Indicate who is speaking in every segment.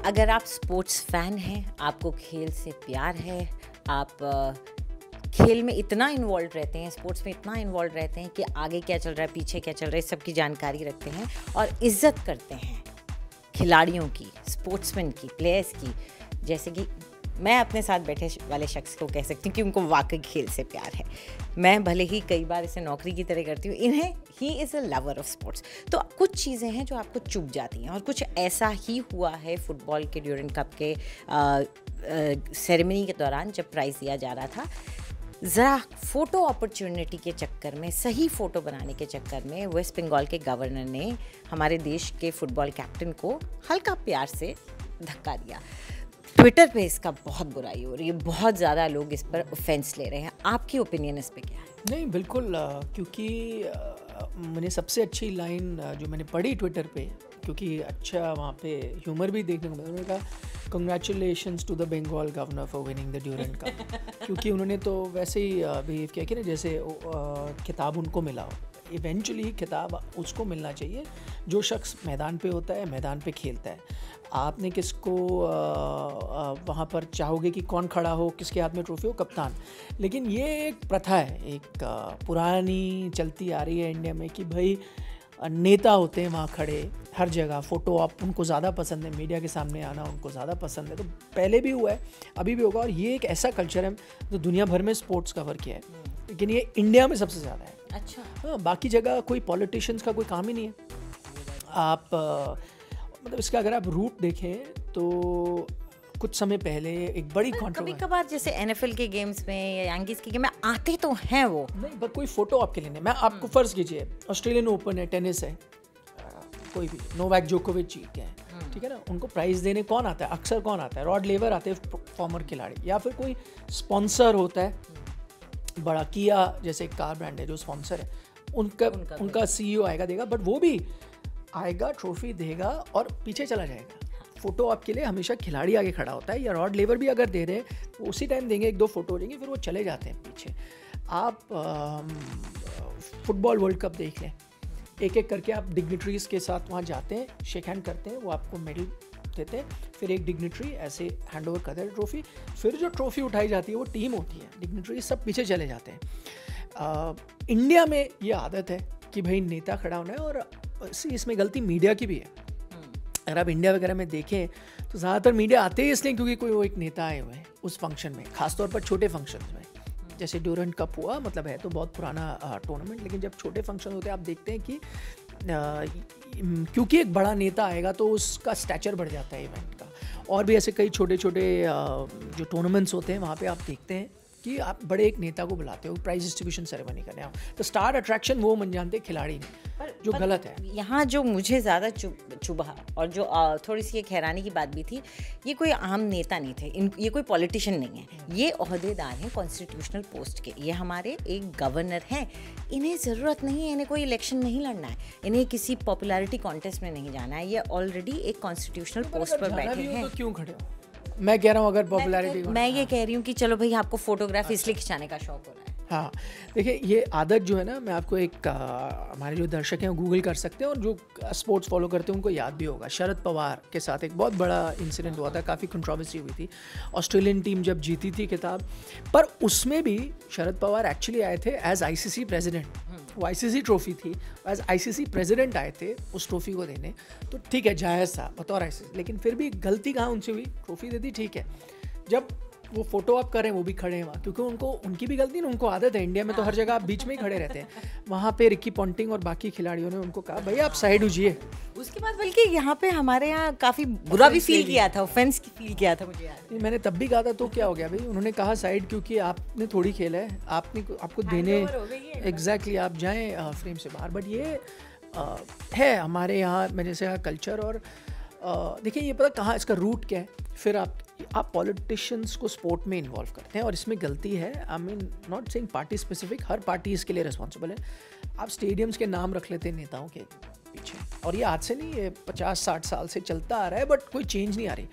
Speaker 1: अगर आप sports fan हैं, आपको खेल से प्यार है, आप खेल में इतना इन्वॉल्व रहते हैं, स्पोर्ट्स में इतना इन्वॉल्व रहते हैं कि आगे क्या चल रहा है, पीछे क्या चल रहा है, इस सब की जानकारी रखते हैं और इज्जत करते हैं खिलाड़ियों की, स्पोर्ट्समैन की, प्लेयर्स की, जैसे कि मैं अपने साथ बैठे वाले शख्स को कह सकती हूँ कि उनको वाकई खेल से प्यार है। मैं भले ही कई बार इसे नौकरी की तरह करती हूँ, इन्हें he is a lover of sports. तो कुछ चीज़ें हैं जो आपको चुभ जाती हैं और कुछ ऐसा ही हुआ है फुटबॉल के ड्यूरेंट कप के सेरेमनी के दौरान जब प्राइज़ दिया जा रहा था। ज़रा फ़ोटो अपॉर्चुनिटी के चक्कर में, सही फ़ोटो बनाने के चक्कर में वेस्ट बंगाल के गवर्नर ने हमारे देश के फुटबॉल कैप्टन को हल्का प्यार से धक्का दिया। ट्विटर पे इसका बहुत बुराई हो रही है, बहुत ज़्यादा लोग इस पर ऑफेंस ले रहे हैं। आपकी ओपिनियन इस पे क्या है?
Speaker 2: नहीं, बिल्कुल, क्योंकि मैंने सबसे अच्छी लाइन जो मैंने पढ़ी ट्विटर पे, क्योंकि अच्छा वहाँ पे ह्यूमर भी देखने को मिला, उन्होंने कहा congratulations to the Bengal governor for winning the Durand Cup. क्योंकि उन्होंने तो वैसे ही बिहेव किया कि ना जैसे खिताब उनको मिला हो। इवेंचुअली खिताब उसको मिलना चाहिए जो शख्स मैदान पे होता है, मैदान पे खेलता है। आपने किसको वहाँ पर चाहोगे कि कौन खड़ा हो, किसके हाथ में ट्रॉफी हो? कप्तान। लेकिन ये एक प्रथा है, एक पुरानी चलती आ रही है इंडिया में कि भाई नेता होते हैं वहाँ खड़े हर जगह, फ़ोटो आप उनको ज़्यादा पसंद है, मीडिया के सामने आना उनको ज़्यादा पसंद है। तो पहले भी हुआ है, अभी भी होगा, और ये एक ऐसा कल्चर है जो दुनिया भर में स्पोर्ट्स कवर किया है, लेकिन ये इंडिया में सबसे ज़्यादा है।
Speaker 1: अच्छा।
Speaker 2: हाँ, बाकी जगह कोई पॉलिटिशियंस का कोई काम ही नहीं है। आप मतलब इसका अगर आप रूट देखें तो कुछ समय पहले एक बड़ी
Speaker 1: कभी कभार जैसे NFL के गेम्स में या यांकीज़ के गेम में आते तो हैं वो,
Speaker 2: नहीं, बस कोई फ़ोटो आपके लेने। मैं आपको फ़र्ज़ कीजिए ऑस्ट्रेलियन ओपन है, टेनिस है, कोई भी नोवाक जोकोविच जीत गए हैं, ठीक है ना, उनको प्राइज़ देने कौन आता है? अक्सर कौन आता है? रॉड लेवर आते हैं, फॉर्मर खिलाड़ी, या फिर कोई स्पॉन्सर होता है बड़ा। किया जैसे एक कार ब्रांड है जो स्पॉन्सर है, उनका CEO आएगा, देगा, बट वो भी आएगा, ट्रॉफी देगा और पीछे चला जाएगा। फ़ोटो आपके लिए हमेशा खिलाड़ी आगे खड़ा होता है, या रॉड लेवर भी अगर दे रहे हैं तो उसी टाइम देंगे, एक दो फ़ोटो देंगे, फिर वो चले जाते हैं पीछे। आप फुटबॉल वर्ल्ड कप देख लें, एक एक करके आप डिग्निटरीज़ के साथ वहाँ जाते हैं, शेक हैंड करते हैं, वो आपको मेडल देते हैं, फिर एक डिग्निटरी ऐसे हैंड ओवर करते हैं ट्रॉफी, फिर जो ट्रॉफी उठाई जाती है वो टीम होती है, डिग्निटरी सब पीछे चले जाते हैं। इंडिया में ये आदत है कि भाई नेता खड़ा होना है, और इसमें गलती मीडिया की भी है। अगर आप इंडिया वगैरह में देखें तो ज़्यादातर मीडिया आते ही इसलिए क्योंकि कोई वो एक नेता आए हुए हैं उस फंक्शन में, खासतौर पर छोटे फंक्शन में। जैसे ड्यूरेंट कप हुआ, मतलब है तो बहुत पुराना टूर्नामेंट, लेकिन जब छोटे फंक्शन होते हैं आप देखते हैं कि क्योंकि एक बड़ा नेता आएगा तो उसका स्टैचर बढ़ जाता है इवेंट का। और भी ऐसे कई छोटे छोटे जो टूर्नामेंट्स होते हैं वहाँ पे आप देखते हैं कि आप बड़े एक नेता को बुलाते हो प्राइज डिस्ट्रीब्यूशन सेरेमनी करने आओ, तो स्टार अट्रैक्शन वो बन जानते खिलाड़ी ने, जो गलत है।
Speaker 1: यहाँ जो मुझे ज़्यादा चुभा और जो थोड़ी सी एक हैरानी की बात भी थी, ये कोई आम नेता नहीं थे, ये कोई पॉलिटिशियन नहीं है, ये ओहदेदार हैं कॉन्स्टिट्यूशनल पोस्ट के, ये हमारे एक गवर्नर हैं। इन्हें ज़रूरत नहीं है, इन्हें कोई इलेक्शन नहीं लड़ना है, इन्हें किसी पॉपुलैरिटी कॉन्टेस्ट में नहीं जाना है, ये ऑलरेडी एक कॉन्स्टिट्यूशनल पोस्ट पर बैठे हैं।
Speaker 2: तो क्यों खड़े हो? मैं कह रहा हूँ अगर पॉपुलैरिटी,
Speaker 1: मैं ये कह रही हूँ कि चलो भाई आपको फोटोग्राफी इसलिए खिंचाने का शौक हो रहा है।
Speaker 2: हाँ, देखिए ये आदत जो है ना, मैं आपको एक हमारे जो दर्शक हैं वो गूगल कर सकते हैं, और जो स्पोर्ट्स फॉलो करते हैं उनको याद भी होगा। शरद पवार के साथ एक बहुत बड़ा इंसिडेंट हुआ था, काफ़ी कंट्रोवर्सी हुई थी, ऑस्ट्रेलियन टीम जब जीती थी खिताब, पर उसमें भी शरद पवार एक्चुअली आए थे एज ICC प्रेसिडेंट। वो ICC ट्रॉफी थी, एज ICC प्रेसिडेंट आए थे उस ट्रॉफी को देने, तो ठीक है, जायज़ था बतौर ICC, लेकिन फिर भी गलती कहाँ उनसे हुई? ट्रॉफी दे दी, ठीक है, जब वो फोटो आप कर रहे हैं वो भी खड़े हैं वहाँ, क्योंकि उनकी भी गलती ना, उनको आदत है, इंडिया में तो हर जगह आप बीच में ही खड़े रहते हैं। वहाँ पे रिकी पॉन्टिंग और बाकी खिलाड़ियों ने उनको कहा भाई आप साइड होजिए।
Speaker 1: उसके बाद बल्कि यहाँ पे हमारे यहाँ काफ़ी बुरा भी फील किया था, ऑफेंस की फील किया था मुझे याद।
Speaker 2: मैंने तब भी कहा था, तो क्या हो गया भाई? उन्होंने कहा साइड, क्योंकि आपने थोड़ी खेला है, आपको देने, एग्जैक्टली, आप जाएँ फ्रेम से बाहर। बट ये है हमारे यहाँ में जैसे कल्चर, और देखिए ये पता कहाँ इसका रूट क्या है। फिर आप पॉलिटिशियंस को स्पोर्ट में इन्वॉल्व करते हैं, और इसमें गलती है, I mean not saying party specific, her party इसके लिए रिस्पॉन्सिबल है। आप स्टेडियम्स के नाम रख लेते हैं नेताओं के पीछे, और ये आज से नहीं, ये 50-60 साल से चलता आ रहा है, बट कोई चेंज नहीं आ रही।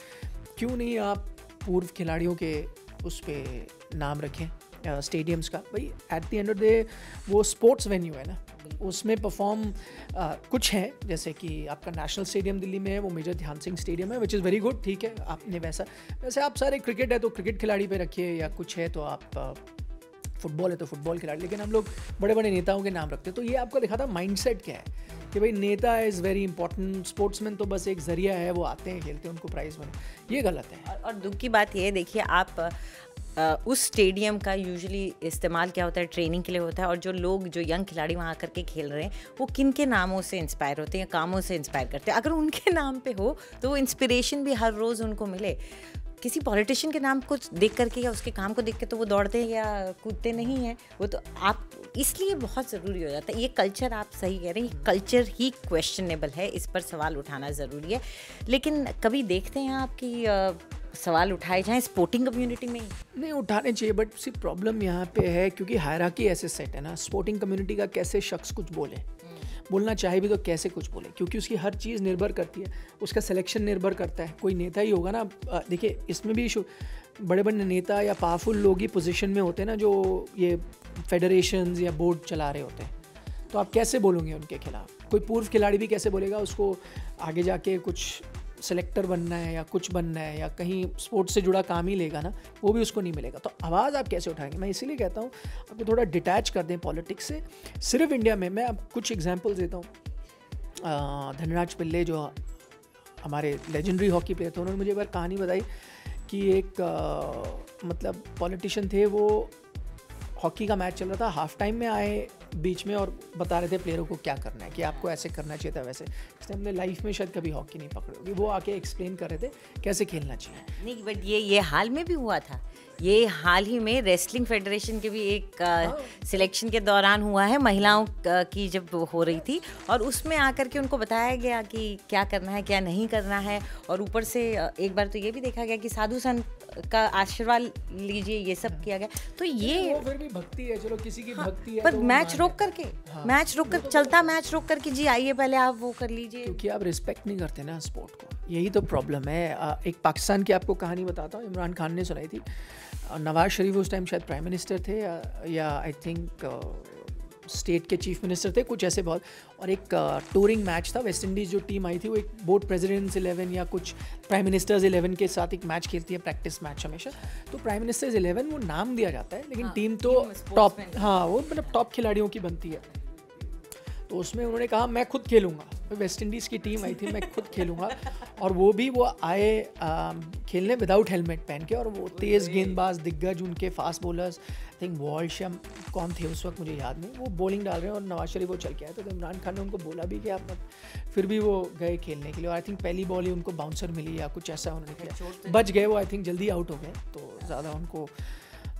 Speaker 2: क्यों नहीं आप पूर्व खिलाड़ियों के उस पर नाम रखें, स्टेडियम्स का, भाई at the end of the day वो स्पोर्ट्स वेन्यू है ना, उसमें परफॉर्म कुछ है, जैसे कि आपका नेशनल स्टेडियम दिल्ली में है, वो मेजर ध्यान सिंह स्टेडियम है, विच इज़ वेरी गुड, ठीक है, आपने वैसे आप सारे क्रिकेट है तो क्रिकेट खिलाड़ी पे रखिए, या कुछ है तो आप फुटबॉल है तो फुटबॉल खिलाड़ी, लेकिन हम लोग बड़े बड़े नेताओं के नाम रखते हैं। तो ये आपको दिखाता माइंडसेट क्या है कि भाई नेता इज़ वेरी इंपॉर्टेंट, स्पोर्ट्समैन तो बस एक जरिया है, वो आते हैं खेलते हैं, उनको प्राइज़ बने, ये गलत है।
Speaker 1: और दुख की बात ये है, देखिए आप उस स्टेडियम का यूजुअली इस्तेमाल क्या होता है, ट्रेनिंग के लिए होता है, और जो लोग जो यंग खिलाड़ी वहाँ आकर के खेल रहे हैं वो किन के नामों से इंस्पायर होते हैं या कामों से इंस्पायर करते हैं। अगर उनके नाम पे हो तो वो इंस्पिरेशन भी हर रोज़ उनको मिले। किसी पॉलिटिशियन के नाम को देख करके या उसके काम को देख के तो वो दौड़ते या कूदते नहीं हैं, वो तो आप, इसलिए बहुत ज़रूरी हो जाता है ये कल्चर। आप सही कह रहे हैं, कल्चर ही क्वेश्चनेबल है, इस पर सवाल उठाना ज़रूरी है। लेकिन कभी देखते हैं आपकी सवाल उठाए जाएं स्पोर्टिंग कम्युनिटी में?
Speaker 2: नहीं उठाने चाहिए, बट सी प्रॉब्लम यहाँ पे है क्योंकि हायरार्की ऐसे सेट है ना, स्पोर्टिंग कम्युनिटी का कैसे शख्स कुछ बोलना चाहे भी तो कैसे कुछ बोले, क्योंकि उसकी हर चीज़ निर्भर करती है, उसका सिलेक्शन निर्भर करता है। कोई नेता ही होगा ना, देखिए इसमें भी बड़े बड़े नेता या पावरफुल लोग ही पोजीशन में होते हैं ना, जो ये फेडरेशंस या बोर्ड चला रहे होते हैं, तो आप कैसे बोलोगे उनके खिलाफ? कोई पूर्व खिलाड़ी भी कैसे बोलेगा? उसको आगे जाके कुछ सेलेक्टर बनना है या कुछ बनना है या कहीं स्पोर्ट्स से जुड़ा काम ही लेगा ना, वो भी उसको नहीं मिलेगा। तो आवाज़ आप कैसे उठाएंगे? मैं इसीलिए कहता हूँ आपको थोड़ा डिटैच कर दें पॉलिटिक्स से। सिर्फ इंडिया में, मैं अब कुछ एग्जांपल्स देता हूँ। धनराज पिल्ले जो हमारे लेजेंडरी हॉकी प्लेयर थे, उन्होंने मुझे एक बार कहानी बताई कि एक मतलब पॉलिटिशियन थे, वो हॉकी का मैच चल रहा था, हाफ टाइम में आए बीच में और बता रहे थे प्लेयरों को क्या करना है, कि आपको ऐसे करना चाहिए था वैसे। इसने अपने लाइफ में शायद कभी हॉकी नहीं पकड़ी होगी, वो आके एक्सप्लेन कर रहे थे कैसे खेलना चाहिए।
Speaker 1: नहीं, बट ये हाल में भी हुआ था, ये हाल ही में रेसलिंग फेडरेशन के भी एक सिलेक्शन के दौरान हुआ है, महिलाओं की जब हो रही थी, और उसमें आकर के उनको बताया गया कि क्या करना है क्या नहीं करना है। और ऊपर से एक बार तो ये भी देखा गया कि साधु संत का आशीर्वाद लीजिए, ये सब किया गया। तो ये
Speaker 2: वो फिर भी भक्ति है, चलो किसी की भक्ति है,
Speaker 1: पर
Speaker 2: तो
Speaker 1: मैच रोक करके, मैच रोक कर चलता, मैच रोक करके जी आइए पहले आप वो कर लीजिए,
Speaker 2: क्योंकि आप रिस्पेक्ट नहीं करते ना स्पोर्ट को, यही तो प्रॉब्लम है। एक पाकिस्तान की आपको कहानी बताता हूँ, इमरान खान ने सुनाई थी। नवाज शरीफ उस टाइम शायद प्राइम मिनिस्टर थे, या आई थिंक स्टेट के चीफ मिनिस्टर थे, कुछ ऐसे बहुत। और एक टूरिंग मैच था, वेस्ट इंडीज़ जो टीम आई थी वो एक बोर्ड प्रेसिडेंट्स 11 या कुछ प्राइम मिनिस्टर्स 11 के साथ एक मैच खेलती है, प्रैक्टिस मैच हमेशा। तो प्राइम मिनिस्टर्स 11 वो नाम दिया जाता है, लेकिन टीम तो टॉप, हाँ वो मतलब टॉप खिलाड़ियों की बनती है। तो उसमें उन्होंने कहा मैं खुद खेलूँगा, वेस्ट इंडीज़ की टीम आई थी, मैं खुद खेलूँगा। और वो भी वो आए खेलने विदाउट हेलमेट पहन के, और वो तेज़ गेंदबाज दिग्गज उनके fast bowlers, I think Walsh या कौन थे उस वक्त मुझे याद नहीं, वो बॉलिंग डाल रहे हैं और नवाज शरीफ वो चल के आए। तो इमरान खान ने उनको बोला भी कि आप मत, फिर भी वो गए खेलने के लिए। और आई थिंक पहली बॉल ही उनको बाउंसर मिली या कुछ ऐसा उन्होंने किया, बच गए वो, आई थिंक जल्दी आउट हो गए, तो ज़्यादा उनको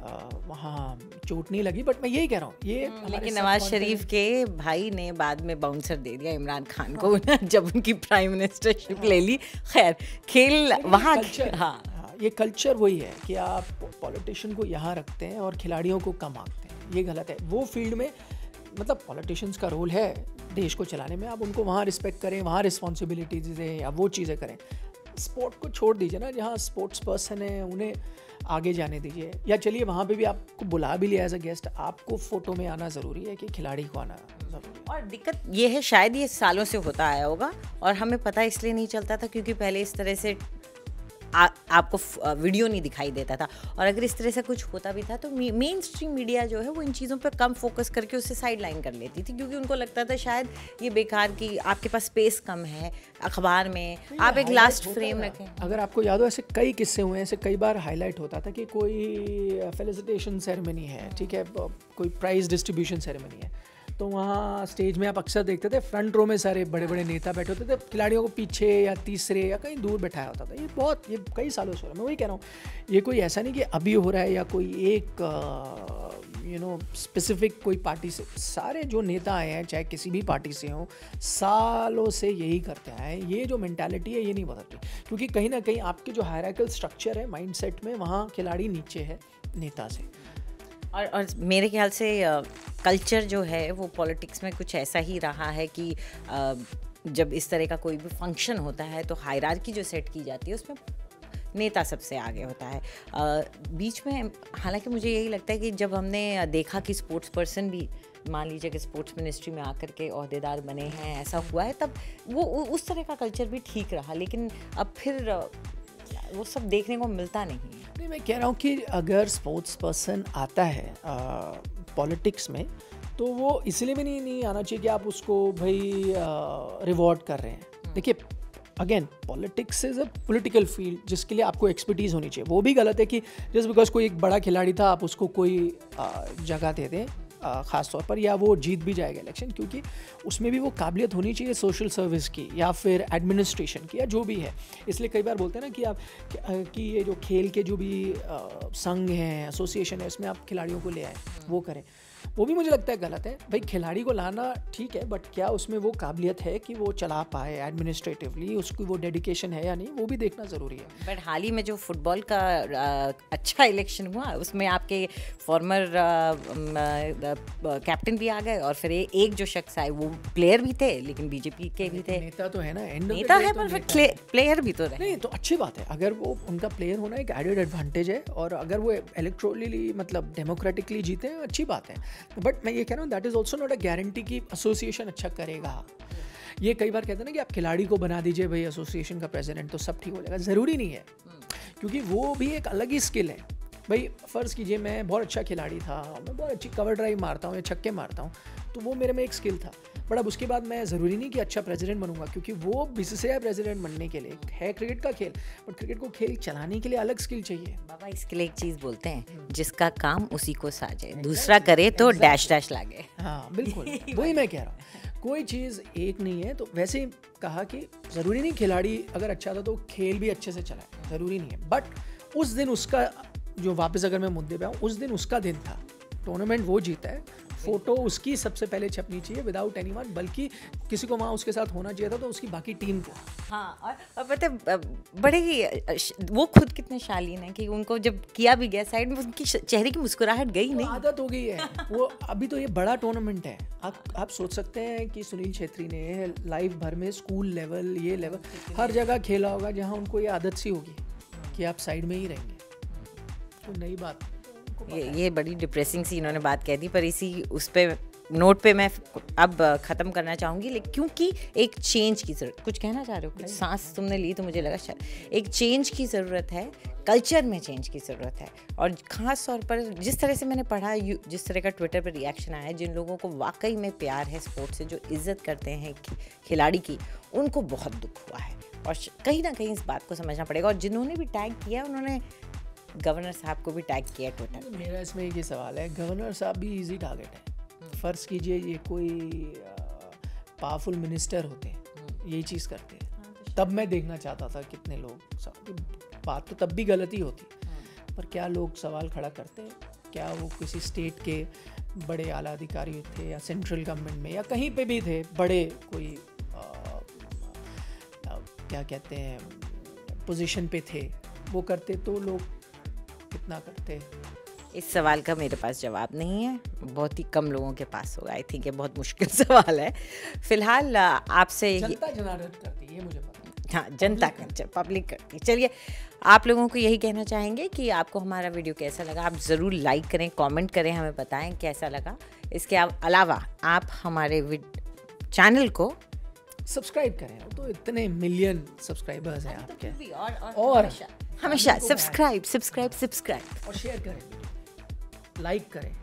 Speaker 2: वहाँ चोट नहीं लगी। बट मैं यही कह रहा हूँ, ये
Speaker 1: लेकिन नवाज शरीफ के भाई ने बाद में बाउंसर दे दिया इमरान खान को जब उनकी प्राइम मिनिस्टरशिप ले ली। खैर, खेल वहाँ,
Speaker 2: हाँ ये कल्चर वही है कि आप पॉलिटिशियन को यहाँ रखते हैं और खिलाड़ियों को कम आंकते हैं, ये गलत है। वो फील्ड में मतलब पॉलिटिशियंस का रोल है देश को चलाने में, आप उनको वहाँ रिस्पेक्ट करें, वहाँ रिस्पॉन्सिबिलिटीज दें या वो चीज़ें करें। स्पोर्ट को छोड़ दीजिए ना, जहाँ स्पोर्ट्स पर्सन है उन्हें आगे जाने दीजिए, या चलिए वहाँ पे भी आपको बुला भी लिया एज अ गेस्ट, आपको फ़ोटो में आना ज़रूरी है कि खिलाड़ी को आना ज़रूरी है।
Speaker 1: और दिक्कत ये है, शायद ये सालों से होता आया होगा और हमें पता इसलिए नहीं चलता था क्योंकि पहले इस तरह से आपको वीडियो नहीं दिखाई देता था, और अगर इस तरह से कुछ होता भी था तो मेन स्ट्रीम मीडिया जो है वो इन चीज़ों पे कम फोकस करके उससे साइड लाइन कर लेती थी, क्योंकि उनको लगता था शायद ये बेकार की आपके पास स्पेस कम है अखबार में, आप एक लास्ट फ्रेम रखें।
Speaker 2: अगर आपको याद हो, ऐसे कई किस्से हुए हैं, ऐसे कई बार हाईलाइट होता था कि कोई फेलिसिटेशन सेरेमनी है, ठीक है, कोई प्राइज़ डिस्ट्रीब्यूशन सेरेमनी है, तो वहाँ स्टेज में आप अक्सर देखते थे फ्रंट रो में सारे बड़े बड़े नेता बैठे होते थे, खिलाड़ियों को पीछे या तीसरे या कहीं दूर बैठाया होता था। ये कई सालों से हो रहा है। मैं वही कह रहा हूँ, ये कोई ऐसा नहीं कि अभी हो रहा है या कोई एक स्पेसिफिक कोई पार्टी से, सारे जो नेता आए हैं चाहे किसी भी पार्टी से हों, सालों से यही करते आए हैं। ये जो मेंटालिटी है ये नहीं बदल रही, क्योंकि कहीं ना कहीं आपके जो हायरार्किकल स्ट्रक्चर है माइंडसेट में, वहाँ खिलाड़ी नीचे है नेता से।
Speaker 1: और मेरे ख्याल से कल्चर जो है वो पॉलिटिक्स में कुछ ऐसा ही रहा है कि जब इस तरह का कोई भी फंक्शन होता है तो हायरार्की जो सेट की जाती है उसमें नेता सबसे आगे होता है। बीच में हालांकि मुझे यही लगता है कि जब हमने देखा कि स्पोर्ट्स पर्सन भी मान लीजिए कि स्पोर्ट्स मिनिस्ट्री में आकर के ओहदेदार बने हैं, ऐसा हुआ है, तब वो उस तरह का कल्चर भी ठीक रहा, लेकिन अब फिर वो सब देखने को मिलता नहीं है।
Speaker 2: नहीं, मैं कह रहा हूँ कि अगर स्पोर्ट्स पर्सन आता है पॉलिटिक्स में, तो वो इसलिए भी नहीं आना चाहिए कि आप उसको भाई रिवॉर्ड कर रहे हैं। देखिए, again politics is a political field जिसके लिए आपको एक्सपर्टीज़ होनी चाहिए। वो भी गलत है कि जस्ट बिकॉज कोई एक बड़ा खिलाड़ी था आप उसको कोई जगह दे दें ख़ास तौर पर, या वो जीत भी जाएगा इलेक्शन, क्योंकि उसमें भी वो काबिलियत होनी चाहिए सोशल सर्विस की या फिर एडमिनिस्ट्रेशन की या जो भी है। इसलिए कई बार बोलते हैं ना कि आप कि ये जो खेल के जो भी संघ हैं, एसोसिएशन है, उसमें आप खिलाड़ियों को ले आए, वो करें। वो भी मुझे लगता है गलत है। भाई खिलाड़ी को लाना ठीक है, बट क्या उसमें वो काबिलियत है कि वो चला पाए एडमिनिस्ट्रेटिवली, उसकी वो डेडिकेशन है या नहीं, वो भी देखना ज़रूरी है।
Speaker 1: बट हाल ही में जो फुटबॉल का अच्छा इलेक्शन हुआ, उसमें आपके फॉर्मर कैप्टन भी आ गए, और फिर एक जो शख्स आए वो प्लेयर भी थे, लेकिन बीजेपी के भी थे।
Speaker 2: नेता तो है ना,
Speaker 1: नेता है, पर फिर प्लेयर भी तो रहे।
Speaker 2: नहीं, तो अच्छी बात है। अगर वो उनका प्लेयर होना एक एडेड एडवांटेज है, और अगर वो इलेक्ट्रोली मतलब डेमोक्रेटिकली जीते हैं, अच्छी बात है। बट मैं ये कह रहा हूँ that is also not a guarantee कि एसोसिएशन अच्छा करेगा। ये कई बार कहते हैं ना कि आप खिलाड़ी को बना दीजिए भाई एसोसिएशन का प्रेसिडेंट, तो सब ठीक हो जाएगा। ज़रूरी नहीं है, क्योंकि वो भी एक अलग ही स्किल है। भाई फ़र्ज़ कीजिए मैं बहुत अच्छा खिलाड़ी था, मैं बहुत अच्छी कवर ड्राइव मारता हूँ या छक्के मारता हूँ, तो वो मेरे में एक स्किल था। बट अब उसके बाद मैं ज़रूरी नहीं कि अच्छा प्रेसिडेंट बनूंगा, क्योंकि वो बीसीसीआई प्रेसिडेंट बनने के लिए है क्रिकेट का खेल, बट क्रिकेट को खेल चलाने के लिए अलग स्किल चाहिए।
Speaker 1: बाबा इसके लिए एक चीज़ बोलते हैं, जिसका काम उसी को साजे, दूसरा करे तो डैश डैश लागे।
Speaker 2: हाँ बिल्कुल, वही मैं कह रहा हूँ, कोई चीज़ एक नहीं है। तो वैसे ही कहा कि ज़रूरी नहीं खिलाड़ी अगर अच्छा था तो खेल भी अच्छे से चलाए, ज़रूरी नहीं है। बट उस दिन उसका जो, वापस अगर मैं मुद्दे पे आऊँ, उस दिन उसका दिन था, टूर्नामेंट वो जीता है, फोटो उसकी सबसे पहले छपनी चाहिए विदाउट एनीवन, बल्कि किसी को वहाँ उसके साथ होना चाहिए था, तो उसकी बाकी टीम को।
Speaker 1: हाँ, और पता है बड़े ही वो खुद कितने शालीन है कि उनको जब किया भी गया साइड में, उनकी चेहरे की मुस्कुराहट गई नहीं,
Speaker 2: आदत हो गई है वो। अभी तो ये बड़ा टूर्नामेंट है, आप सोच सकते हैं कि सुनील छेत्री ने लाइव भर में स्कूल लेवल, ये लेवल, हर जगह खेला होगा, जहाँ उनको ये आदत सी होगी कि आप साइड में ही रहेंगे। तो नई बात,
Speaker 1: ये बड़ी डिप्रेसिंग सी इन्होंने बात कह दी, पर इसी उस पे नोट पे मैं अब ख़त्म करना चाहूँगी। लेकिन क्योंकि एक चेंज की ज़रूरत, कुछ कहना चाह रहे हो? कुछ सांस तुमने ली तो मुझे लगा शायद एक चेंज की ज़रूरत है, कल्चर में चेंज की ज़रूरत है। और ख़ास तौर पर जिस तरह से मैंने पढ़ा, जिस तरह का ट्विटर पर रिएक्शन आया, जिन लोगों को वाकई में प्यार है स्पोर्ट्स से, जो इज़्ज़त करते हैं खिलाड़ी की, उनको बहुत दुख हुआ है। और कहीं ना कहीं इस बात को समझना पड़ेगा। और जिन्होंने भी टैग किया, उन्होंने गवर्नर साहब को भी टैग किया ट्विटर।
Speaker 2: मेरा इसमें एक ही सवाल है, गवर्नर साहब भी इजी टारगेट है। फ़र्ज़ कीजिए ये कोई पावरफुल मिनिस्टर होते, यही चीज़ करते, तब मैं देखना चाहता था कितने लोग, बात तो तब भी गलती होती, पर क्या लोग सवाल खड़ा करते हैं? क्या वो किसी स्टेट के बड़े आला अधिकारी थे, या सेंट्रल गवर्नमेंट में, या कहीं पे भी थे, बड़े कोई क्या कहते हैं पोजीशन पे थे, वो करते तो लोग कितना करते?
Speaker 1: इस सवाल का मेरे पास जवाब नहीं है, बहुत ही कम लोगों के पास होगा। आई थिंक ये बहुत मुश्किल सवाल है। फिलहाल आपसे
Speaker 2: जनता जनार्दन करती है, ये मुझे पता।
Speaker 1: हाँ, जनता करती, पब्लिक करती। चलिए, आप लोगों को यही कहना चाहेंगे कि आपको हमारा वीडियो कैसा लगा। आप ज़रूर लाइक करें, कमेंट करें, हमें बताएं कैसा लगा। इसके अलावा आप हमारे चैनल को
Speaker 2: सब्सक्राइब करें, तो इतने मिलियन सब्सक्राइबर्स हैं आपके,
Speaker 1: और हमेशा सब्सक्राइब और शेयर करें,
Speaker 2: लाइक करें।